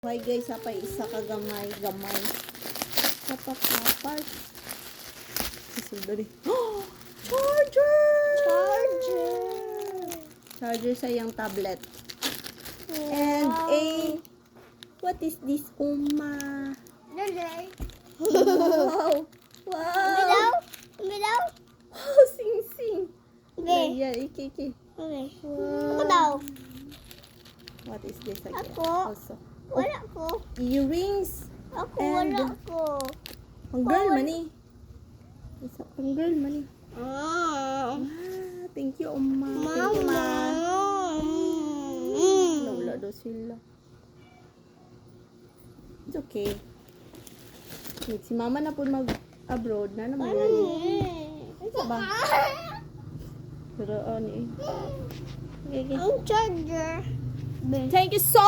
May guys, apay isa ka gamay. Kapak. Isundari. Oh! Charger sa iyang tablet. And what is this, Uma? Wow! Wow! Wow, sing. Yeah, iki. Wow. What is this again? Also. Wala ko. Earrings. And Wala ko. Pang girl man eh. Isa pang girl man eh. Thank you, Uma. Thank you, Ma. Wala daw sila. It's okay. Wait, si Mama na po mag-abroad na naman yan eh. Isa ba? Pero ano eh. Okay. Ang charger. Thank you so